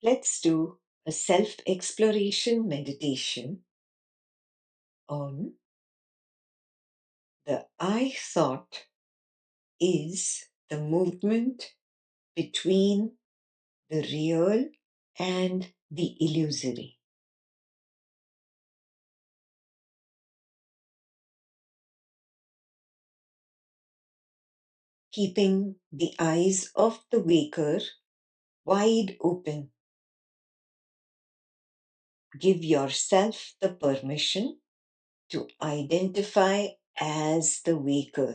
Let's do a self-exploration meditation on the I thought is the movement between the real and the illusory. Keeping the eyes of the waker wide open. Give yourself the permission to identify as the waker.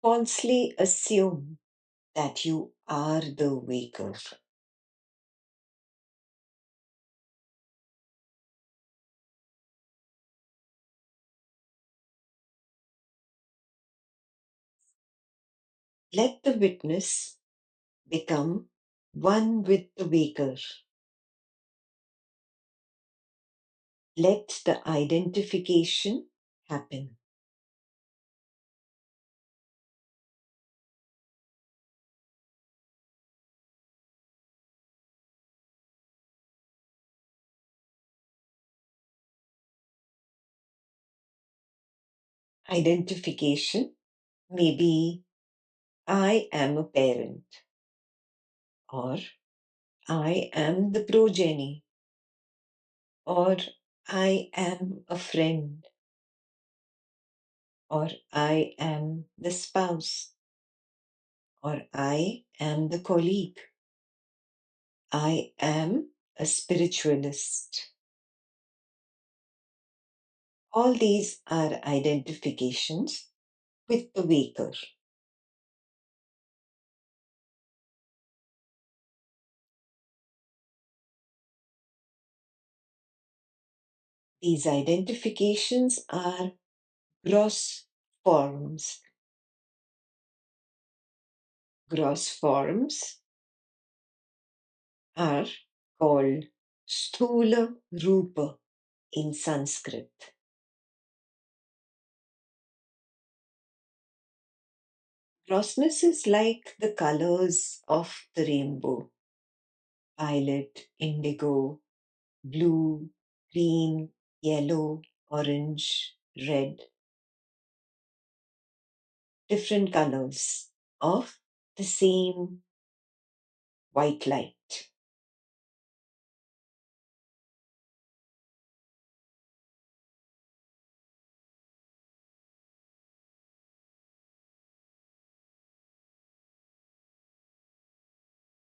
Falsely assume that you are the waker. Let the witness become one with the waker. Let the identification happen. Identification may be I am a parent, or I am the progeny, or I am a friend, or I am the spouse, or I am the colleague. I am a spiritualist. All these are identifications with the waker. These identifications are gross forms. Gross forms are called Sthula Rupa in Sanskrit. Grossness is like the colors of the rainbow: violet, indigo, blue, green, yellow, orange, red. Different colors of the same white light.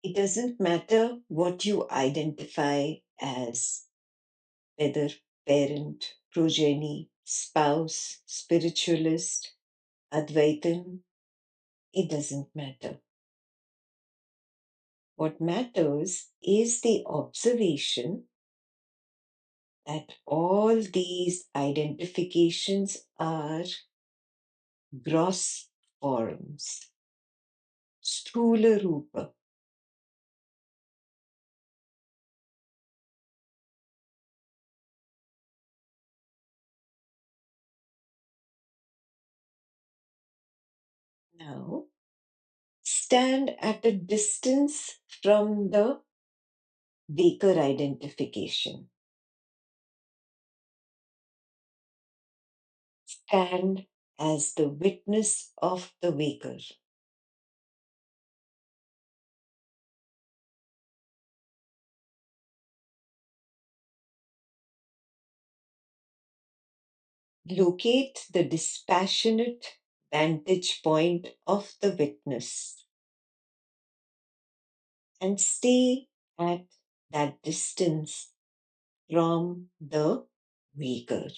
It doesn't matter what you identify as, whether parent, progeny, spouse, spiritualist, Advaitin, it doesn't matter. What matters is the observation that all these identifications are gross forms, Sthula Rupa. Now, stand at a distance from the waker identification. Stand as the witness of the waker. Locate the dispassionate vantage point of the witness and stay at that distance from the waker.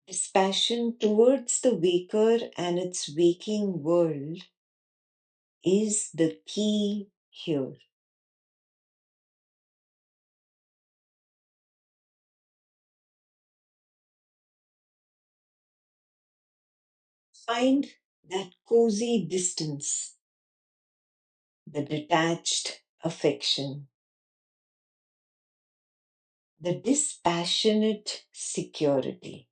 Dispassion towards the waker and its waking world is the key here. Find that cozy distance, the detached affection, the dispassionate security.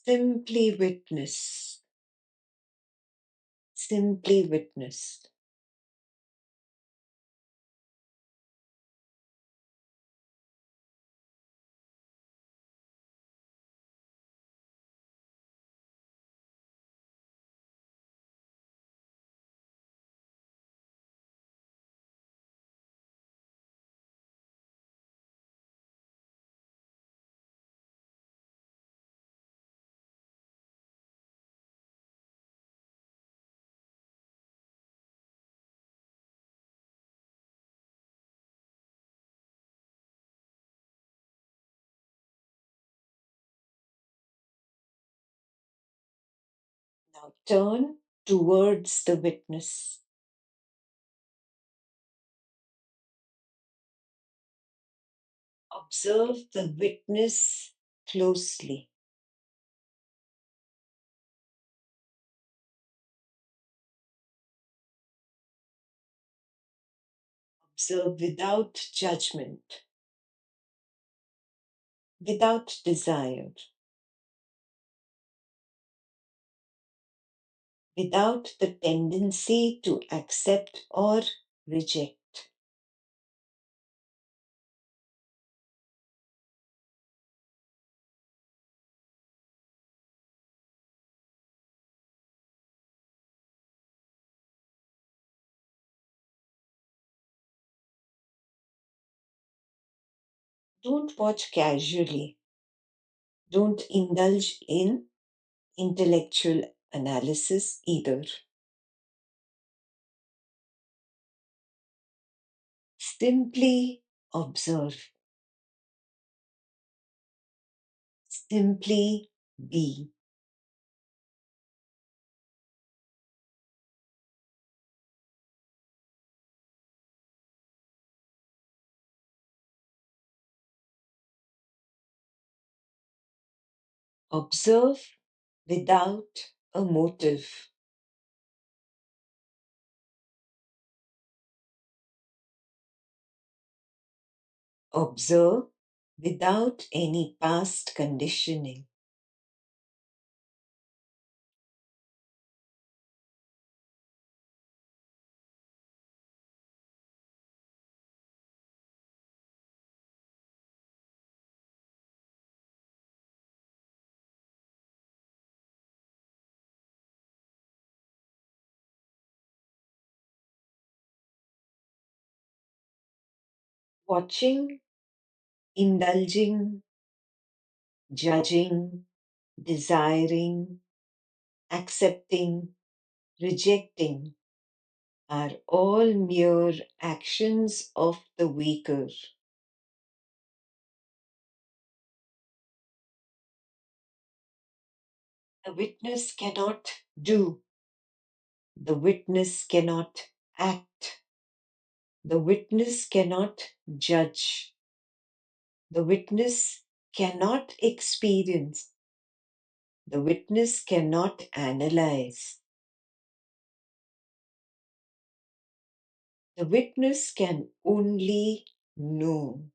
Simply witness, simply witness. Now turn towards the witness. Observe the witness closely. Observe without judgment, without desire, without the tendency to accept or reject. Don't watch casually. Don't indulge in intellectual analysis either. Simply observe. Simply be. Observe without a motive. Observe without any past conditioning. Watching, indulging, judging, desiring, accepting, rejecting are all mere actions of the weaker. The witness cannot do, the witness cannot act, the witness cannot judge, the witness cannot experience, the witness cannot analyze. The witness can only know.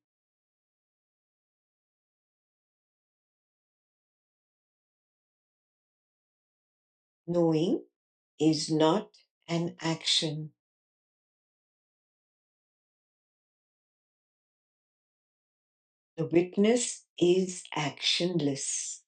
Knowing is not an action. The witness is actionless.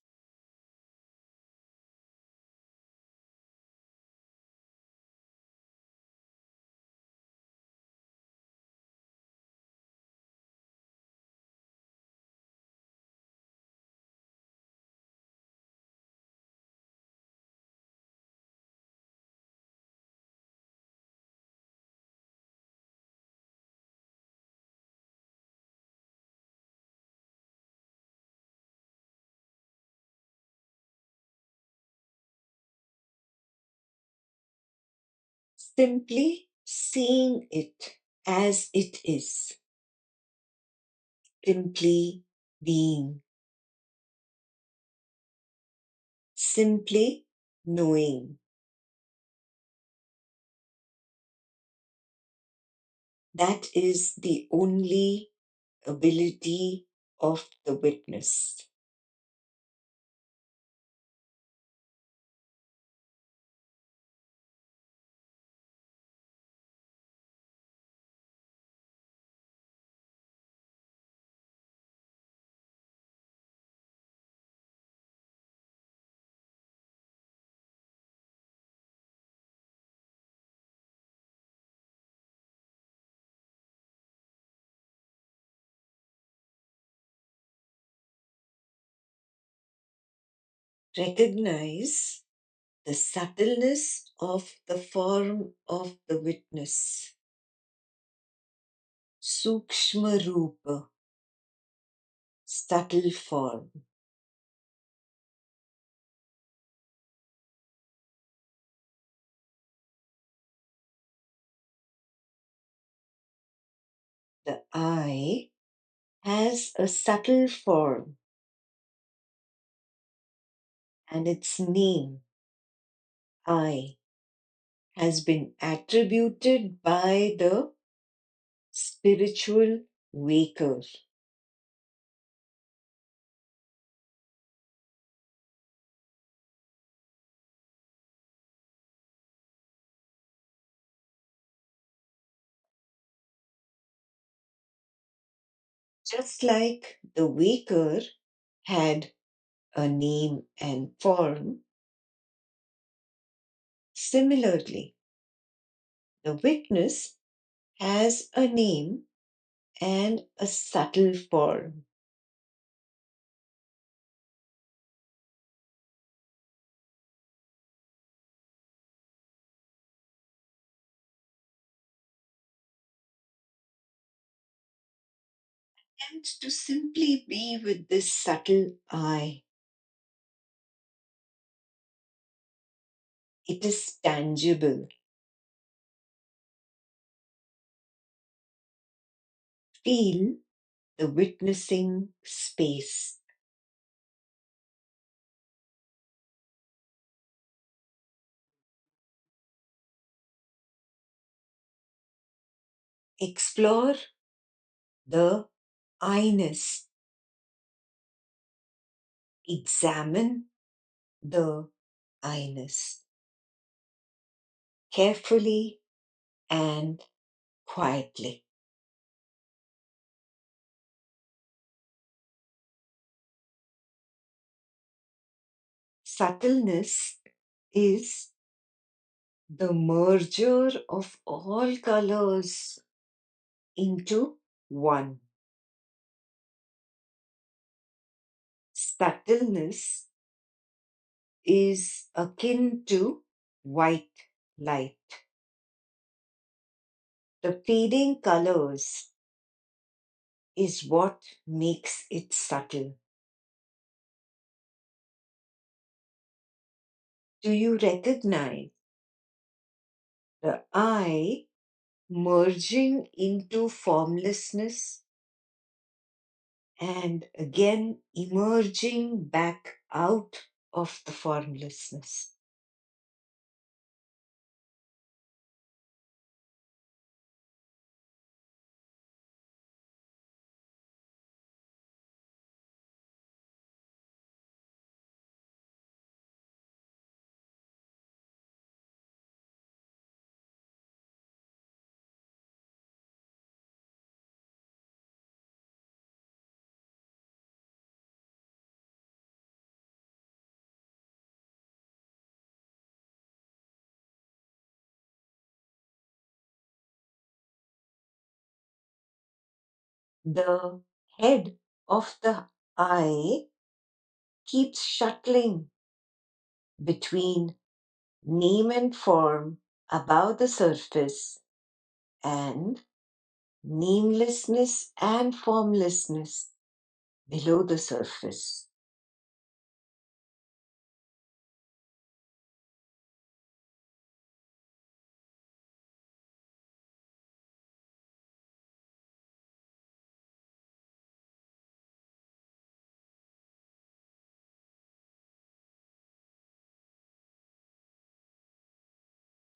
Simply seeing it as it is, simply being, simply knowing. That is the only ability of the witness. Recognize the subtleness of the form of the witness. Sukshma Rupa, subtle form. The I has a subtle form and its name, I, has been attributed by the spiritual waker. Just like the waker had a name and form, similarly, the witness has a name and a subtle form. And to simply be with this subtle I, it is tangible. Feel the witnessing space. Explore the I-ness. Examine the I-ness carefully and quietly. Subtleness is the merger of all colors into one. Subtleness is akin to white light. The fading colors is what makes it subtle. Do you recognize the I merging into formlessness and again emerging back out of the formlessness? The head of the I keeps shuttling between name and form above the surface and namelessness and formlessness below the surface.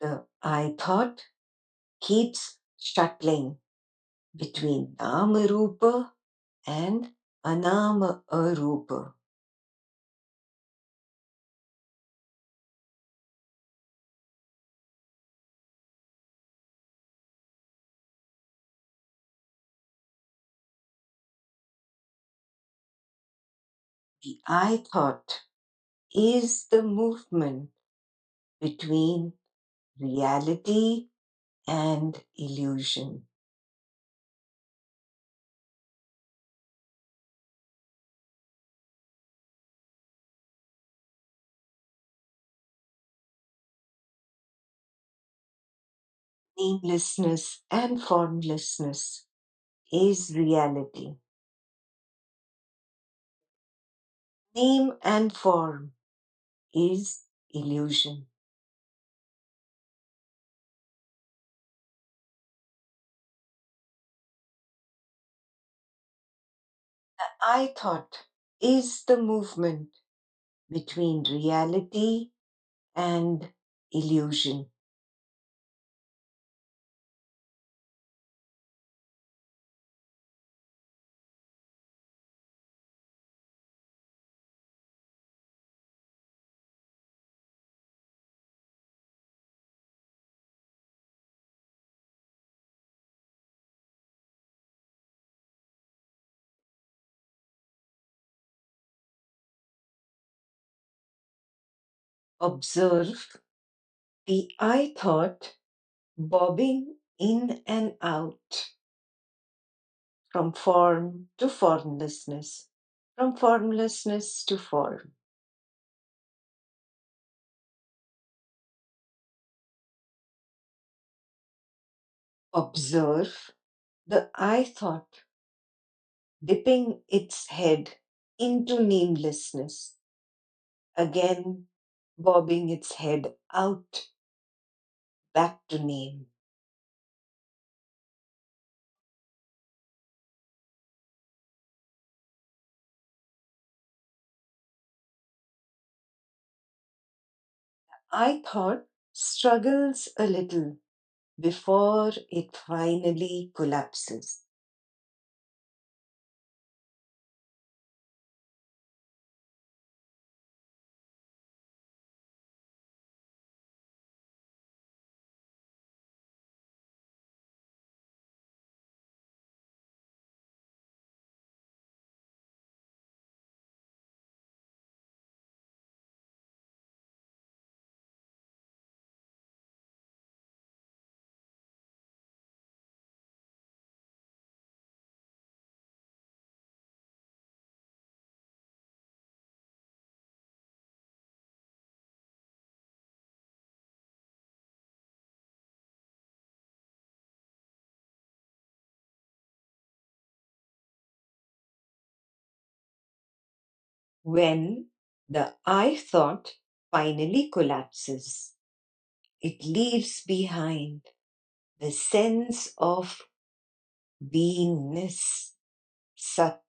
The I thought keeps shuttling between Nama Rupa and Anama Arupa. The I thought is the movement between reality and illusion. Namelessness and formlessness is reality. Name and form is illusion. I thought is the movement between reality and illusion. Observe the I thought bobbing in and out from form to formlessness, from formlessness to form. Observe the I thought dipping its head into namelessness, again bobbing its head out back to name. I thought struggles a little before it finally collapses. When the I thought finally collapses, it leaves behind the sense of beingness, sat,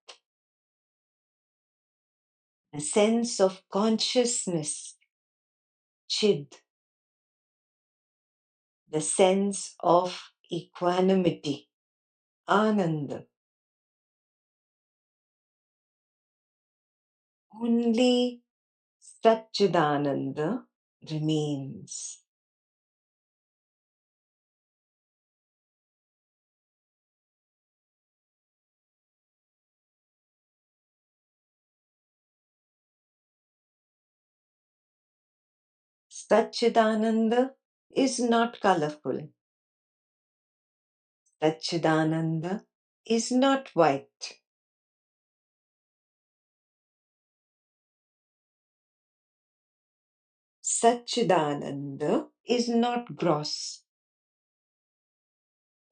the sense of consciousness, chid, the sense of equanimity, ananda. Only Satchidananda remains. Satchidananda is not colorful. Satchidananda is not white. Satchidananda is not gross.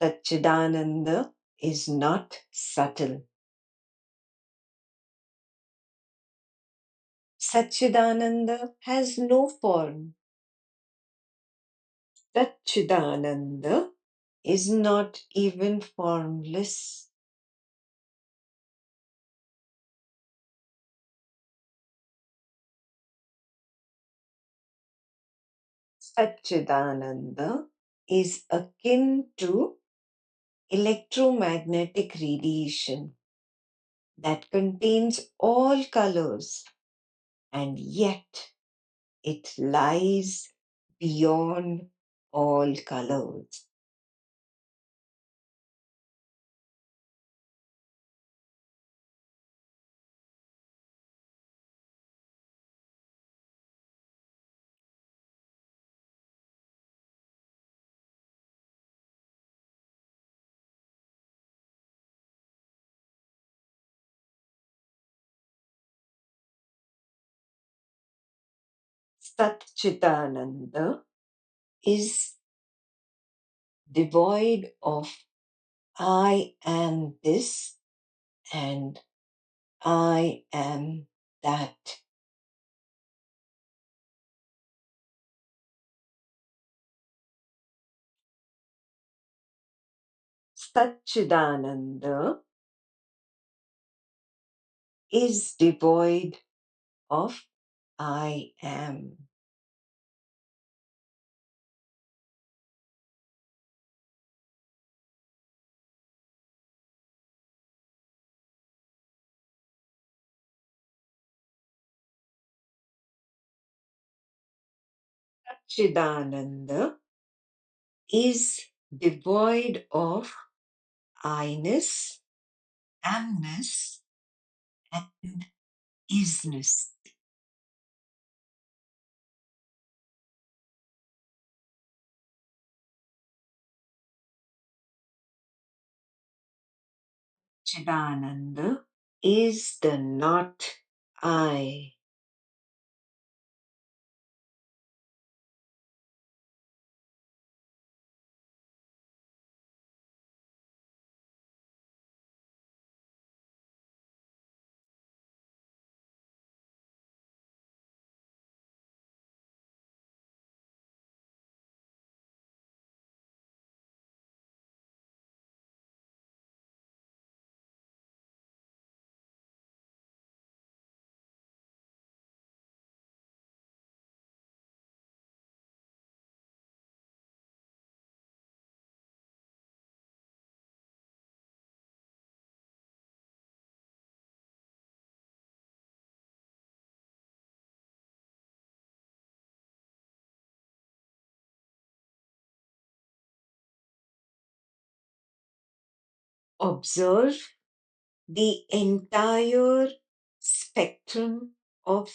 Satchidananda is not subtle. Satchidananda has no form. Satchidananda is not even formless. Satchidananda is akin to electromagnetic radiation that contains all colors, and yet it lies beyond all colors. Satchitananda is devoid of I am this and I am that. Satchidananda is devoid of I am. Satchidananda is devoid of I-ness, amness, and isness. Chidananda is the not I. Observe the entire spectrum of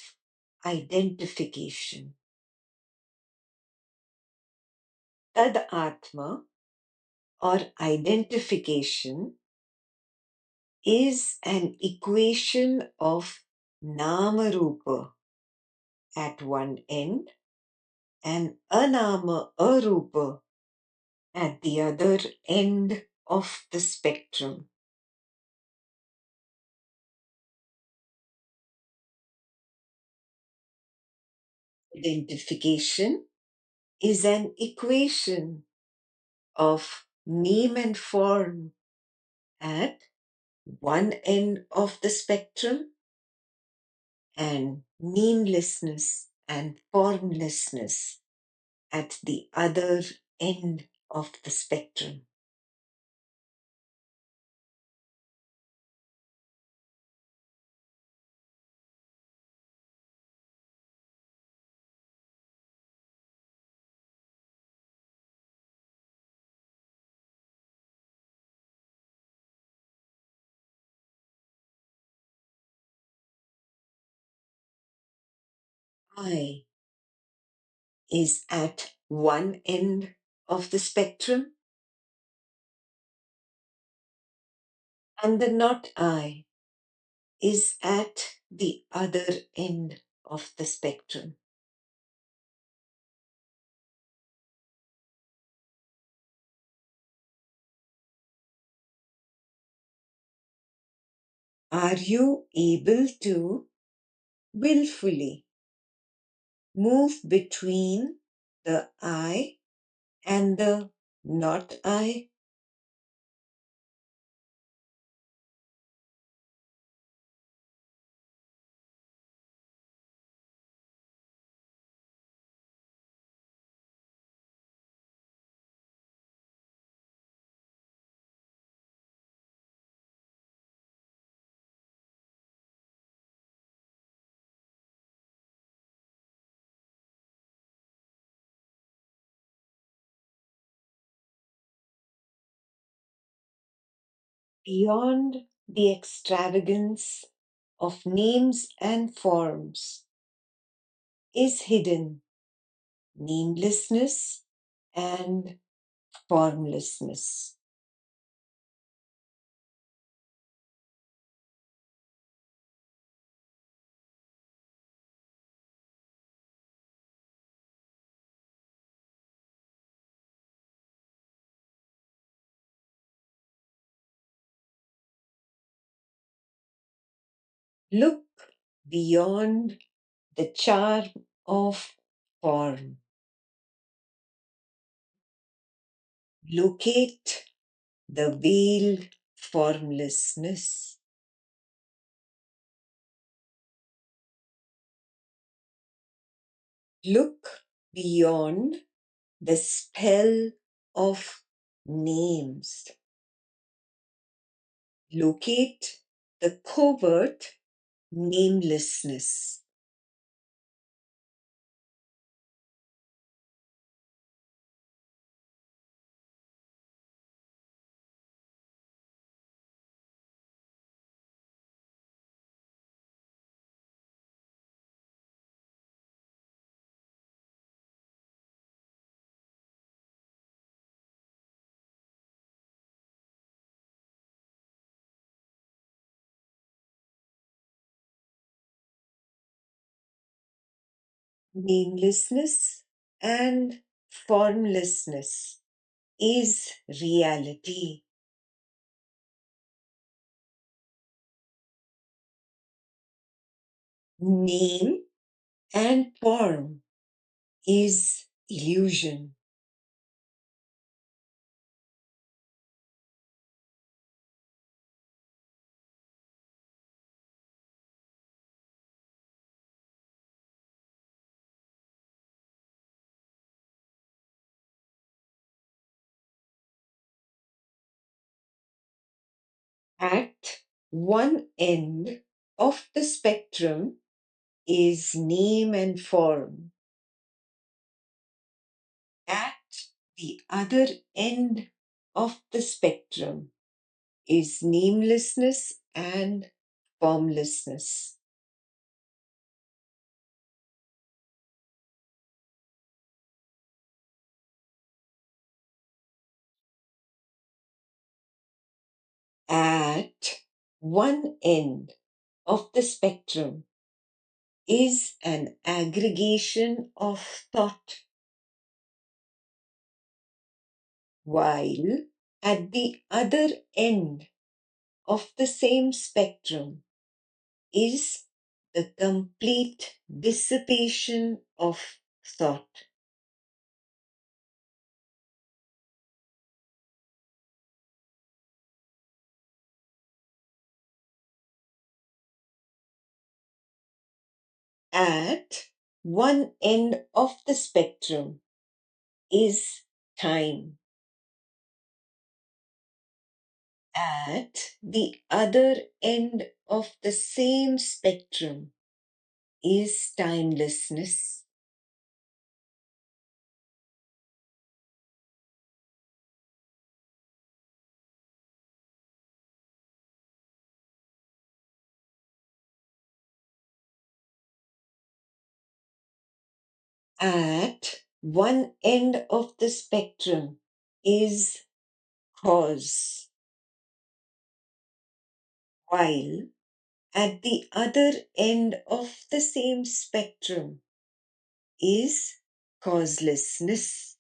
identification. Tad Atma or identification is an equation of Nama Rupa at one end and Anama Arupa at the other end of the spectrum. Identification is an equation of name and form at one end of the spectrum and namelessness and formlessness at the other end of the spectrum. I is at one end of the spectrum and the not I is at the other end of the spectrum. Are you able to willfully move between the I and the not I? Beyond the extravagance of names and forms is hidden namelessness and formlessness. Look beyond the charm of form. Locate the veiled formlessness. Look beyond the spell of names. Locate the covert namelessness. Namelessness and formlessness is reality. Name and form is illusion. At one end of the spectrum is name and form. At the other end of the spectrum is namelessness and formlessness. At one end of the spectrum is an aggregation of thought, while at the other end of the same spectrum is the complete dissipation of thought. At one end of the spectrum is time. At the other end of the same spectrum is timelessness. At one end of the spectrum is cause, while at the other end of the same spectrum is causelessness.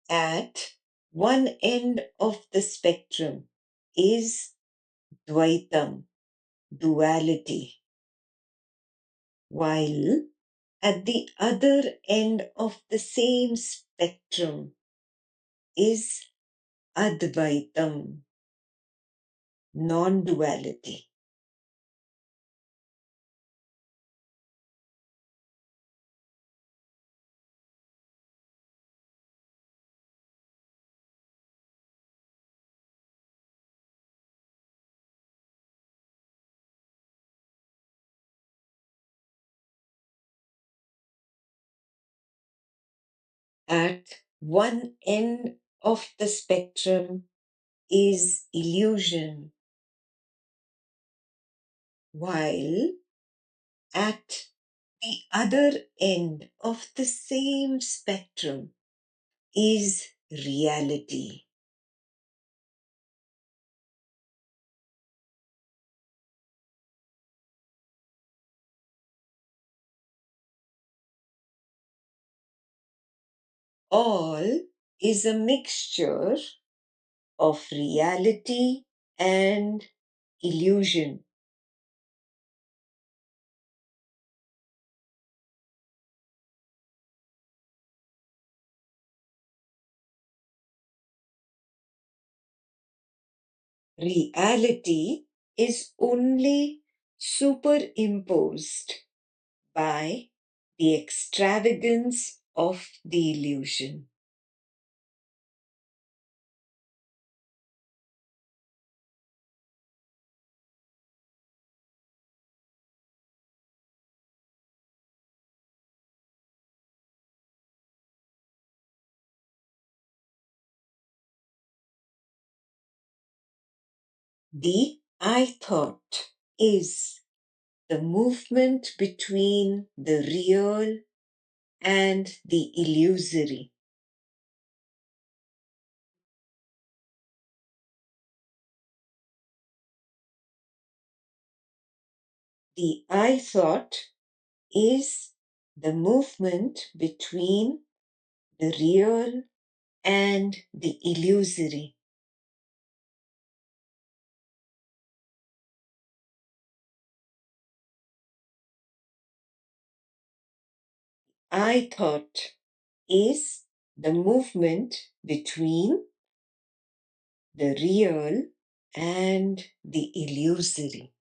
At one end of the spectrum is Dvaitam, duality, while at the other end of the same spectrum is Advaitam, non duality. At one end of the spectrum is illusion, while at the other end of the same spectrum is reality. All is a mixture of reality and illusion. Reality is only superimposed by the extravagance of the illusion. The I thought is the movement between the real and the illusory. The I thought is the movement between the real and the illusory. I thought is the movement between the real and the illusory.